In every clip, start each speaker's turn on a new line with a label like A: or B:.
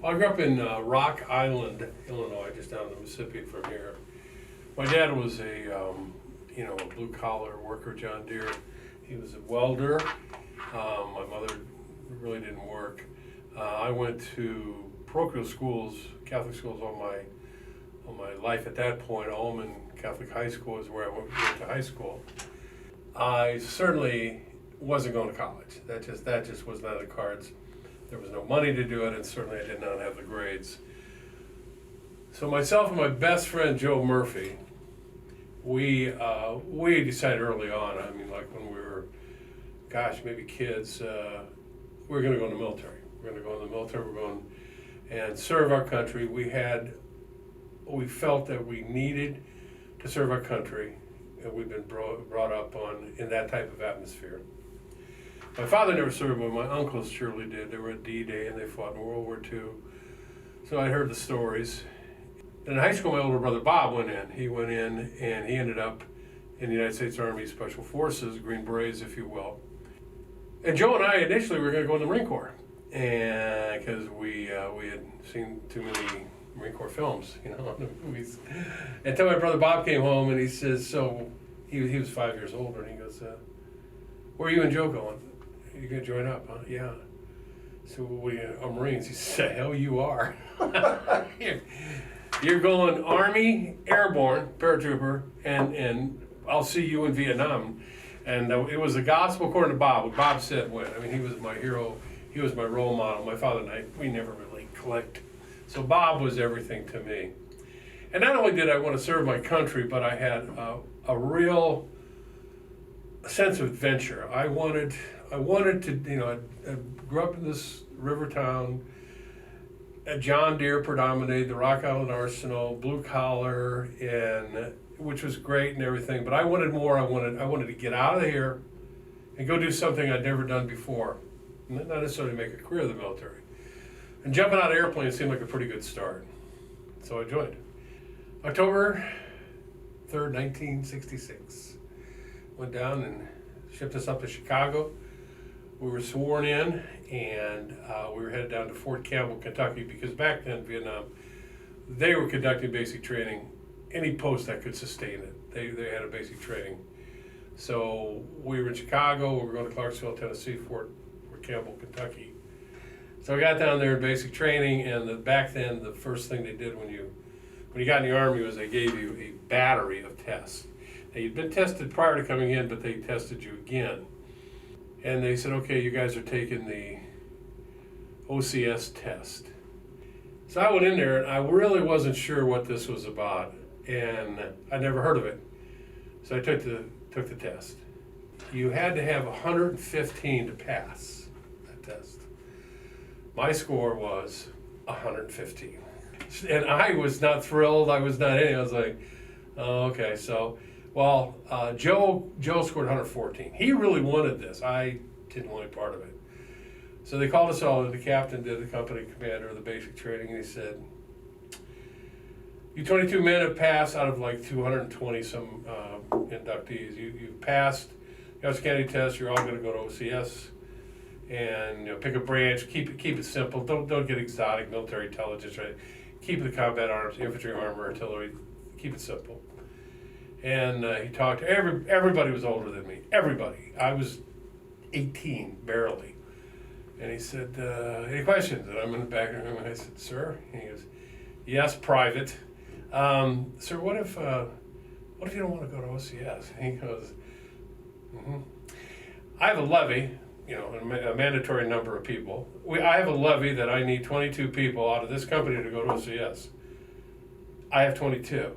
A: I grew up in Rock Island, Illinois, just down the Mississippi from here. My dad was a blue collar worker, John Deere. He was a welder. My mother really didn't work. I went to parochial schools, Catholic schools all my life at that point. Allman Catholic High School is where I went to high school. I certainly wasn't going to college. That just was not in the cards. There was no money to do it, and certainly I did not have the grades. So myself and my best friend Joe Murphy, we decided early on. I mean, like when we were, maybe kids, we were going to go in the military. We're going to go in the military. We're going and serve our country. We felt that we needed to serve our country, and we've been brought up in that type of atmosphere. My father never served, but my uncles surely did. They were at D-Day and they fought in World War II. So I heard the stories. In high school, my older brother Bob went in. He went in and he ended up in the United States Army Special Forces, Green Berets, if you will. And Joe and I initially were going to go in the Marine Corps, and because we had seen too many Marine Corps films, in the movies. Until my brother Bob came home and he says, so he was 5 years older, and he goes, where are you and Joe going? You gonna join up, huh? Yeah. So we are Marines. He said, hell you are. You're going Army, Airborne, paratrooper, and I'll see you in Vietnam. And it was the gospel according to Bob. What Bob said went. I mean, he was my hero. He was my role model. My father and I, we never really clicked. So Bob was everything to me. And not only did I want to serve my country, but I had a real sense of adventure. I wanted to, I grew up in this river town. John Deere predominated, the Rock Island Arsenal, blue collar, and which was great and everything. But I wanted more. I wanted to get out of here and go do something I'd never done before. Not necessarily make a career in the military. And jumping out of airplanes seemed like a pretty good start. So I joined. October 3rd, 1966. Went down and shipped us up to Chicago. We were sworn in, and we were headed down to Fort Campbell, Kentucky, because back then, Vietnam, they were conducting basic training, any post that could sustain it. They had a basic training. So we were in Chicago, we were going to Clarksville, Tennessee, Fort Campbell, Kentucky. So I got down there in basic training, and back then, the first thing they did when you got in the Army was they gave you a battery of tests. Now, you'd been tested prior to coming in, but they tested you again. And they said, okay, you guys are taking the OCS test. So I went in there, and I really wasn't sure what this was about, and I'd never heard of it. So I took the test. You had to have 115 to pass that test. My score was 115. And I was not thrilled. I was not anything. I was like, oh, okay, so... Well, Joe scored 114. He really wanted this. I didn't want any part of it. So they called us all, and the captain did, the company commander of the basic training, and he said, you 22 men have passed out of like 220 some inductees. You've passed the Iowa County test. You're all going to go to OCS and pick a branch. Keep it simple. Don't get exotic military intelligence. Right? Keep the combat arms, infantry, armor, artillery. Keep it simple. And he talked to everybody was older than me. Everybody. I was 18, barely. And he said, any questions? And I'm in the back room, and I said, sir? And he goes, yes, private. Sir, what if you don't want to go to OCS? And he goes, I have a levy, a mandatory number of people. I have a levy that I need 22 people out of this company to go to OCS. I have 22.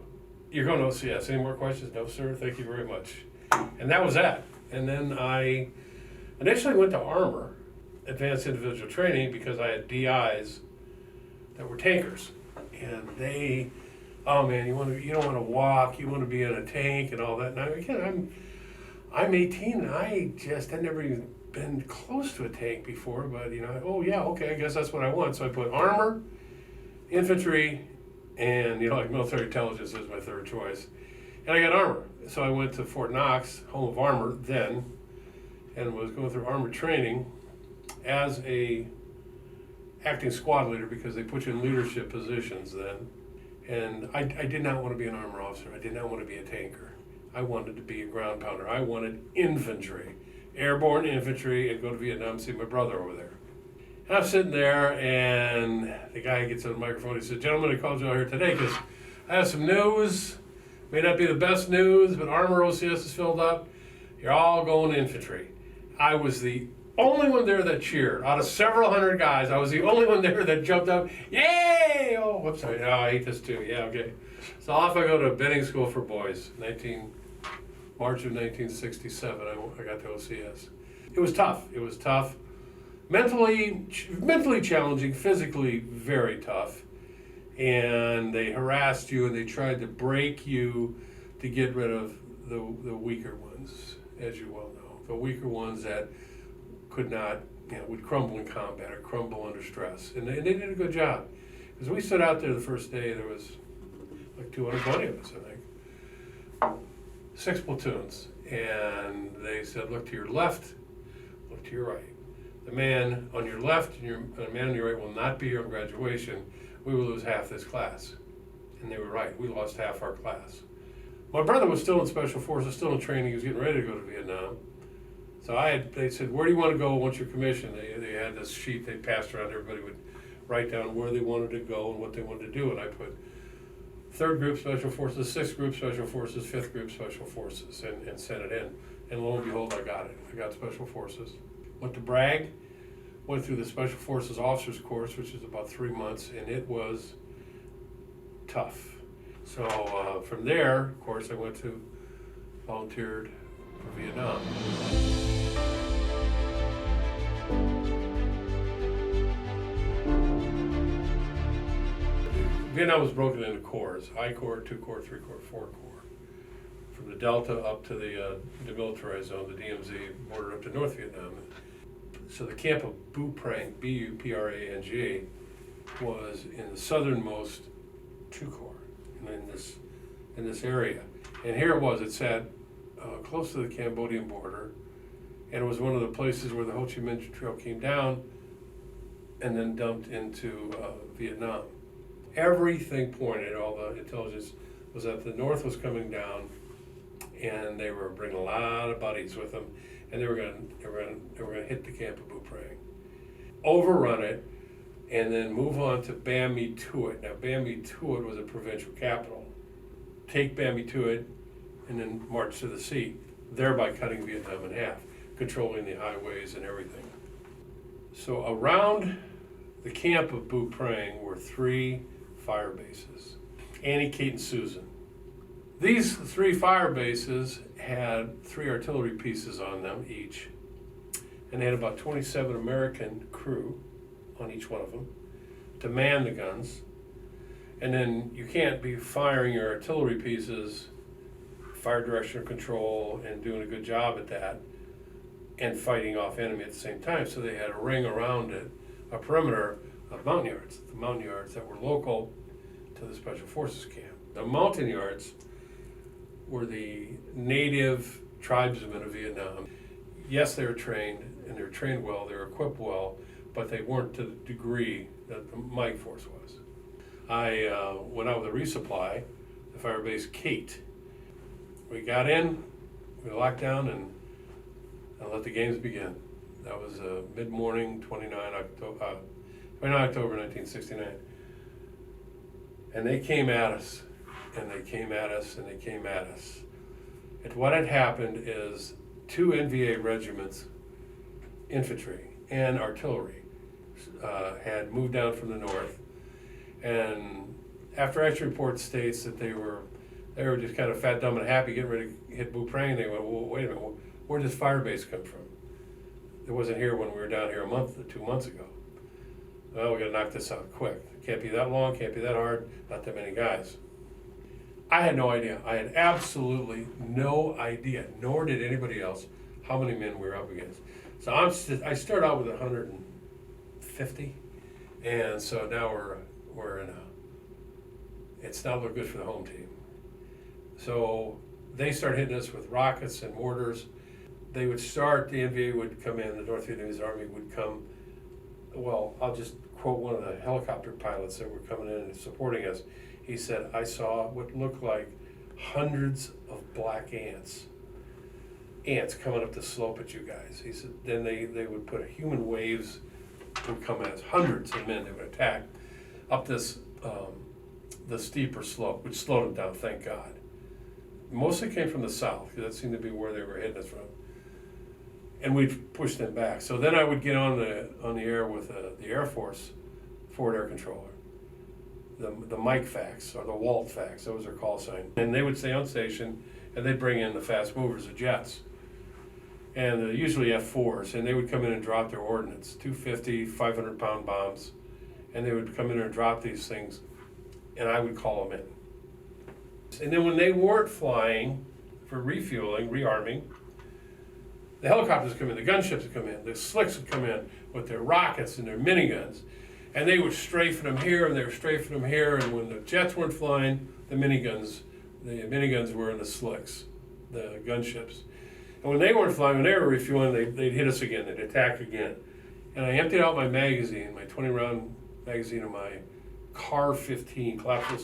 A: You're going to OCS. Any more questions? No, sir. Thank you very much. And that was that. And then I initially went to Armor, Advanced Individual Training, because I had DIs that were tankers. And they, oh man, you don't want to walk. You want to be in a tank and all that. Now again, I'm 18 and I'd never even been close to a tank before. But oh yeah, okay, I guess that's what I want. So I put Armor, Infantry, and like military intelligence is my third choice. And I got Armor. So I went to Fort Knox, home of Armor then, and was going through Armor training as a acting squad leader because they put you in leadership positions then. And I did not want to be an armor officer. I did not want to be a tanker. I wanted to be a ground pounder. I wanted infantry, airborne infantry, and go to Vietnam and see my brother over there. And I'm sitting there, and the guy gets on the microphone. He said, "Gentlemen, I called you out here today because I have some news. May not be the best news, but Armor OCS is filled up. You're all going to infantry." I was the only one there that cheered. Out of several hundred guys, I was the only one there that jumped up. Yay! Oh, whoops, sorry. Oh, I hate this too. Yeah, okay. So off I go to Benning School for Boys, March of 1967. I got to OCS. It was tough. It was tough. Mentally challenging, physically very tough. And they harassed you and they tried to break you to get rid of the weaker ones, as you well know. The weaker ones that could not, would crumble in combat or crumble under stress. And they did a good job. Because we stood out there the first day, there was like 220 of us, I think. 6 platoons. And they said, look to your left, look to your right. The man on your left and the man on your right will not be here on graduation. We will lose half this class. And they were right. We lost half our class. My brother was still in Special Forces, still in training. He was getting ready to go to Vietnam. So they said, where do you want to go once you're commissioned? They had this sheet they passed around. Everybody would write down where they wanted to go and what they wanted to do. And I put 3rd Group Special Forces, 6th Group Special Forces, 5th Group Special Forces, and sent it in. And lo and behold, I got it. I got Special Forces. Went to Bragg, went through the Special Forces Officers Course, which is about 3 months, and it was tough. So from there, of course, I volunteered for Vietnam. Vietnam was broken into corps, I Corps, 2 Corps, 3 Corps, 4 Corps. From the Delta up to the demilitarized zone, the DMZ, border up to North Vietnam. So the camp of Bù Prang, B-U-P-R-A-N-G, was in the southernmost 2 Corps, in this area. And here it was, it sat close to the Cambodian border, and it was one of the places where the Ho Chi Minh Trail came down and then dumped into Vietnam. Everything pointed, all the intelligence, was that the North was coming down, and they were bringing a lot of buddies with them, and they were going to hit the camp of Bù Prang, overrun it, and then move on to Ban Me Thuot. Now, Ban Me Thuot was a provincial capital. Take Ban Me Thuot, and then march to the sea, thereby cutting Vietnam in half, controlling the highways and everything. So around the camp of Bù Prang were 3 fire bases, Annie, Kate, and Susan. These 3 fire bases had 3 artillery pieces on them each, and they had about 27 American crew on each one of them to man the guns. And then you can't be firing your artillery pieces, fire direction control, and doing a good job at that, and fighting off enemy at the same time. So they had a ring around it, a perimeter of mountain yards, the mountain yards that were local to the Special Forces camp. The mountain yards were the native tribesmen of Vietnam. Yes, they were trained, and they were trained well, they were equipped well, but they weren't to the degree that the Mike Force was. I went out with a resupply, the fire base Kate. We got in, we locked down, and let the games begin. That was mid-morning, 29 October 1969. And they came at us, and they came at us, and they came at us. And what had happened is 2 NVA regiments, infantry and artillery, had moved down from the north. And after action report states that they were just kind of fat, dumb, and happy getting ready to hit Bù Prang, they went, well, wait a minute, where did this fire base come from? It wasn't here when we were down here a month or 2 months ago. Well, we gotta knock this out quick. Can't be that long, can't be that hard, not that many guys. I had no idea. I had absolutely no idea, nor did anybody else, how many men we were up against. So I started out with 150, and so now we're in it's not looking good for the home team. So they started hitting us with rockets and mortars. They would start, the NVA would come in, the North Vietnamese Army would come well, I'll just quote one of the helicopter pilots that were coming in and supporting us. He said, I saw what looked like hundreds of black ants coming up the slope at you guys. He said, then they would put human waves would come at us, hundreds of men, they would attack up this, the steeper slope, which slowed them down, thank God. Mostly came from the south, because that seemed to be where they were hitting us from. And we'd push them back. So then I would get on the air with the Air Force forward air controller, the Mike Fax, or the Walt Fax, that was their call sign. And they would stay on station, and they'd bring in the fast movers, the jets. And usually F4s, and they would come in and drop their ordnance, 250, 500-pound bombs. And they would come in and drop these things, and I would call them in. And then when they weren't flying for refueling, rearming, the helicopters would come in, the gunships would come in, the slicks would come in with their rockets and their miniguns. And they would strafe them here, and they were strafing them here, and when the jets weren't flying, the miniguns were in the slicks, the gunships. And when they weren't flying, when they were refueling, they'd hit us again, they'd attack again. And I emptied out my magazine, my 20-round magazine of my CAR 15, collapsible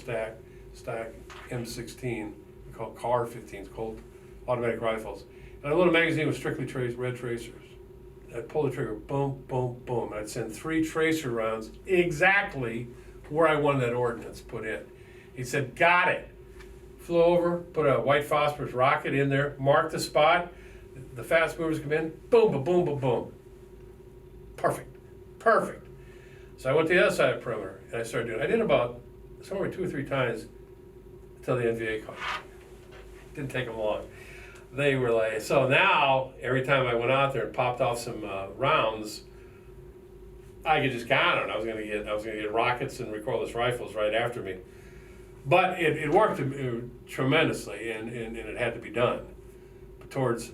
A: stack M16, we call it CAR 15s, Colt automatic rifles. And a little magazine with strictly red tracers. I'd pull the trigger, boom, boom, boom. I'd send 3 tracer rounds exactly where I wanted that ordnance put in. He said, got it. Flew over, put a white phosphorus rocket in there, marked the spot. The fast movers come in, boom, boom, boom, boom, boom. Perfect. So I went to the other side of the perimeter, and I started doing it. I did about somewhere 2 or 3 times until the NVA called. Didn't take them long. They were like, so now every time I went out there and popped off some rounds, I could just count on it. I was gonna get rockets and recoilless rifles right after me. But it worked tremendously, and it had to be done. But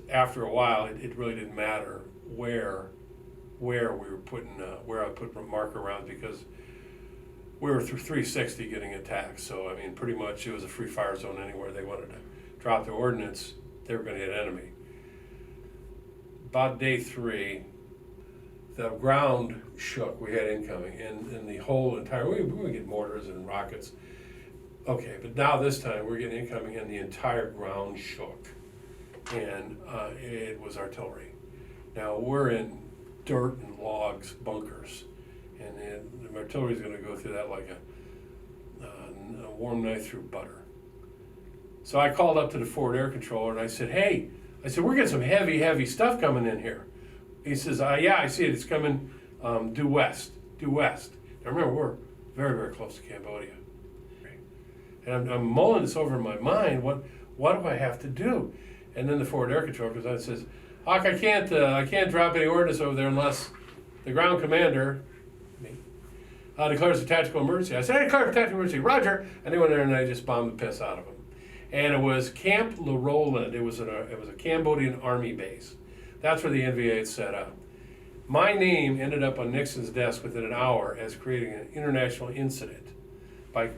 A: after a while, it really didn't matter where we were putting where I put marker rounds, because we were through 360 getting attacked. So I mean, pretty much it was a free fire zone anywhere they wanted to drop their ordnance. They were going to hit enemy. About day 3, the ground shook. We had incoming, and the whole entire, we would get mortars and rockets. Okay, but now this time we're getting incoming, and the entire ground shook. And it was artillery. Now we're in dirt and logs, bunkers, and the artillery is going to go through that like a warm knife through butter. So I called up to the forward air controller and I said, hey, we're getting some heavy stuff coming in here. He says, yeah, I see it. It's coming due west. Now remember, we're very, very close to Cambodia. And I'm mulling this over in my mind. What do I have to do? And then the forward air controller comes on and says, Hawk, I can't drop any ordnance over there unless the ground commander, me, declares a tactical emergency. I said, I declare a tactical emergency, Roger. And they went there and I just bombed the piss out of them. And it was Camp Le Roland. It was a Cambodian army base. That's where the NVA had set up. My name ended up on Nixon's desk within an hour as creating an international incident by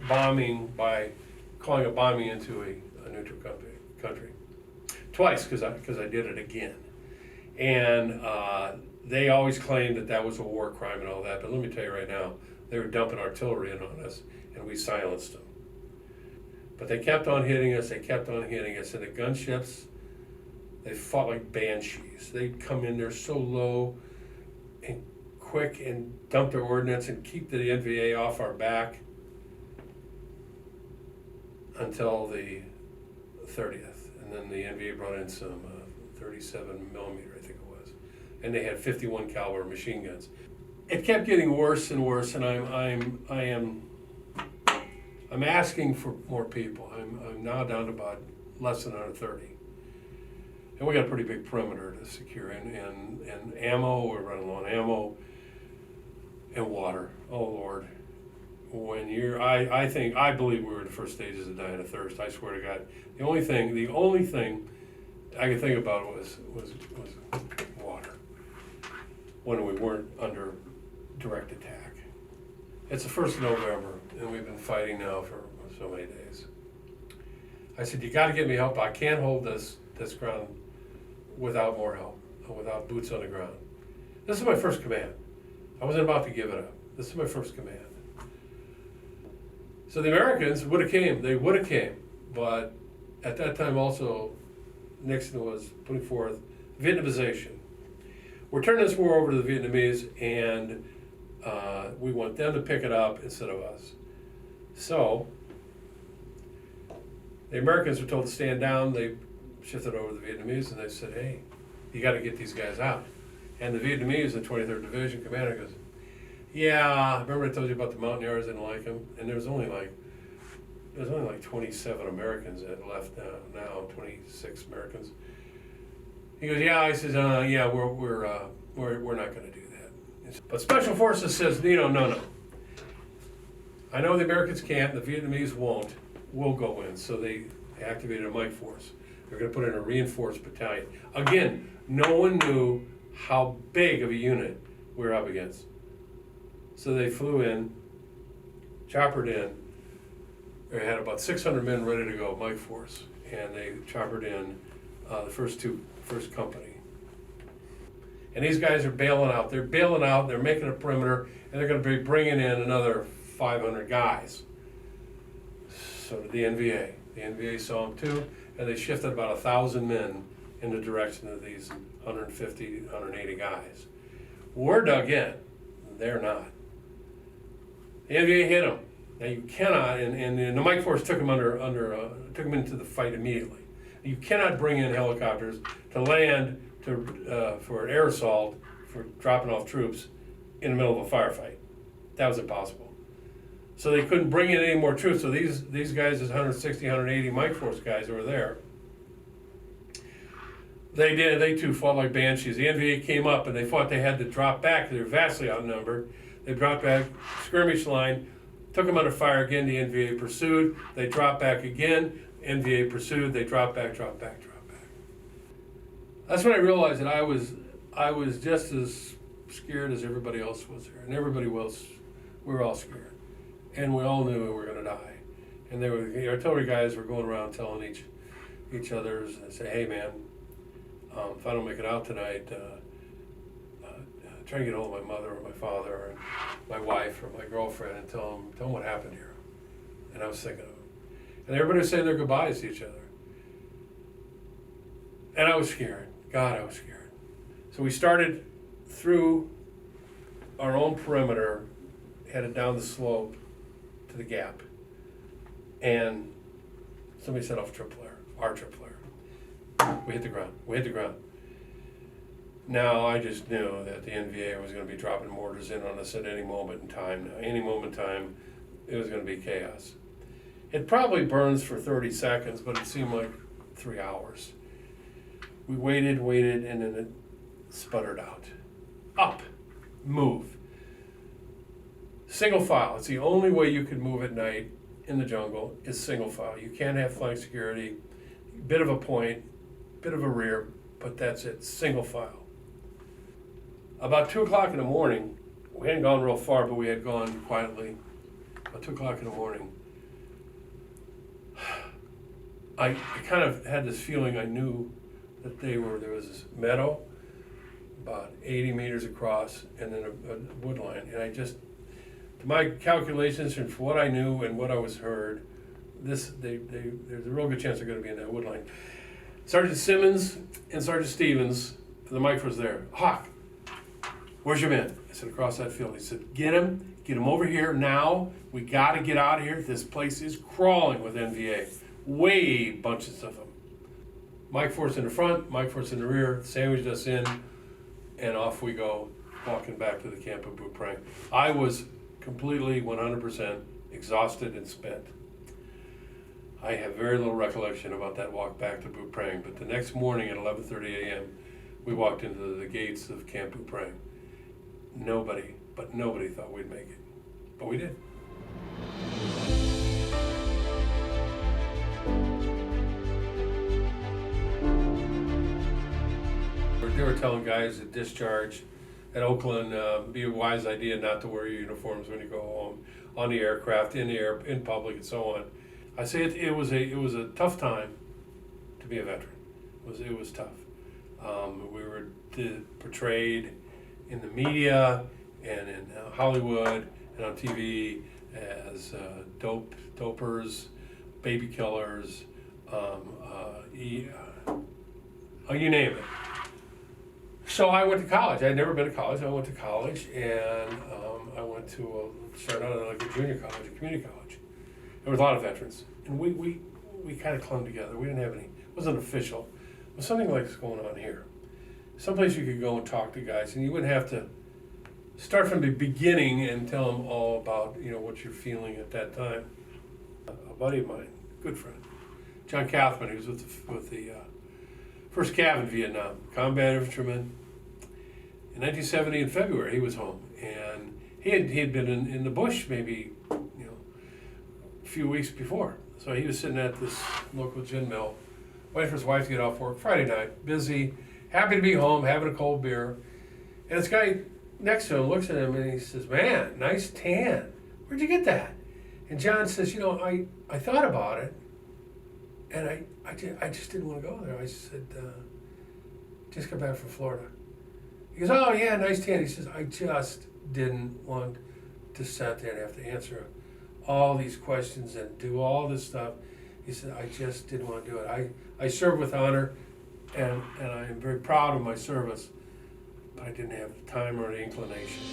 A: calling a bombing into a neutral country. Twice, because I did it again. And they always claimed that was a war crime and all that, but let me tell you right now, they were dumping artillery in on us, and we silenced them. But they kept on hitting us, and the gunships, they fought like banshees. They'd come in there so low and quick and dump their ordnance and keep the NVA off our back until the 30th. And then the NVA brought in some 37 millimeter, I think it was. And they had 51 caliber machine guns. It kept getting worse and worse, and I'm asking for more people. I'm now down to about less than 130. And we got a pretty big perimeter to secure, and ammo, we're running low on ammo, and water. Oh Lord. I believe we were in the first stages of dying of thirst. I swear to God. The only thing I could think about was water when we weren't under direct attack. It's the 1st of November, and we've been fighting now for so many days. I said, you got to get me help. I can't hold this ground without more help, without boots on the ground. This is my first command. I wasn't about to give it up. This is my first command. So the Americans would have came. They would have came. But at that time also, Nixon was putting forth Vietnamization. We're turning this war over to the Vietnamese, and we want them to pick it up instead of us. So the Americans were told to stand down. They shifted over to the Vietnamese, and they said, hey, you got to get these guys out. And the Vietnamese, the 23rd Division commander goes, yeah, remember I told you about the Mountaineers didn't like them? And there was only like 27 Americans that left now, 26 Americans. He goes, yeah. I says, yeah, we're not going to do that. But Special Forces says, no. I know the Americans can't, the Vietnamese won't. We'll go in. So they activated a Mike Force. They're going to put in a reinforced battalion. Again, no one knew how big of a unit we were up against. So they flew in, choppered in. They had about 600 men ready to go, Mike Force, and they choppered in the first company. And these guys are bailing out. They're bailing out. They're making a perimeter, and they're going to be bringing in another 500 guys. So did the NVA. The NVA saw them too, and they shifted about 1,000 men in the direction of these 150, 180 guys. We're dug in. They're not. The NVA hit them. Now you cannot, and the Mike Force took them took them into the fight immediately. You cannot bring in helicopters to land for an air assault for dropping off troops in the middle of a firefight. That was impossible. So they couldn't bring in any more troops. So these guys, this 160, 180 Mike Force guys who were there, they too fought like banshees. The NVA came up and they fought. They had to drop back. They were vastly outnumbered. They dropped back, skirmish line, took them under fire again. The NVA pursued. They dropped back again. NVA pursued. They dropped back. That's when I realized that I was just as scared as everybody else was there, and everybody else, we were all scared, and we all knew we were going to die. And the artillery guys were going around telling each other, and say, "Hey, man, if I don't make it out tonight, try and get hold of my mother or my father or my wife or my girlfriend and tell them what happened here." And I was thinking of them. And everybody was saying their goodbyes to each other. And I was scared. God, I was scared. So we started through our own perimeter, headed down the slope to the gap. And somebody set off our trip flare. We hit the ground. Now, I just knew that the NVA was going to be dropping mortars in on us at any moment in time. Any moment in time, it was going to be chaos. It probably burns for 30 seconds, but it seemed like 3 hours. We waited, and then it sputtered out. Up, move. Single file. It's the only way you could move at night in the jungle is single file. You can't have flank security, bit of a point, bit of a rear, but that's it, single file. About 2 o'clock in the morning, we hadn't gone real far, but we had gone quietly. About 2 o'clock in the morning, I kind of had this feeling. I knew that there was this meadow about 80 meters across and then a wood line. And I just, to my calculations and for what I knew and what I was heard, there's a real good chance they're going to be in that wood line. Sergeant Simmons and Sergeant Stevens, the Mike was there. Hawk, where's your men? I said, across that field. He said, get him over here now. We got to get out of here. This place is crawling with NVA. Way bunches of them. Mike Force in the front, Mike Force in the rear, sandwiched us in, and off we go, walking back to the camp of Dubuque. I was completely 100% exhausted and spent. I have very little recollection about that walk back to Dubuque, but the next morning at 11:30 a.m., we walked into the gates of Camp Dubuque. Nobody thought we'd make it, but we did. They were telling guys at discharge at Oakland, be a wise idea not to wear your uniforms when you go home, on the aircraft, in the air, in public, and so on. I say it was a tough time to be a veteran. It was tough. We were portrayed in the media, and in Hollywood and on TV as dopers, baby killers, you name it. So I went to college. I had never been to college. I went to college, and I went to start out at like a junior college, a community college. There was a lot of veterans, and we kind of clung together. We didn't have any. It wasn't official. It was something like this going on here. Someplace you could go and talk to guys, and you wouldn't have to start from the beginning and tell them all about what you're feeling at that time. A buddy of mine, good friend, John Kathman, he was with the first Cav in Vietnam, combat infantryman. In 1970, in February, he was home, and he had been in the bush maybe a few weeks before. So he was sitting at this local gin mill, waiting for his wife to get off work. Friday night, busy, happy to be home, having a cold beer, and this guy next to him looks at him and he says, "Man, nice tan. Where'd you get that?" And John says, I thought about it, and I just didn't want to go there. I said, just got back from Florida. He goes, "Oh yeah, nice tan." He says, "I just didn't want to sit there and have to answer all these questions and do all this stuff." He said, "I just didn't want to do it. I served with honor, and I am very proud of my service, but I didn't have the time or the inclination."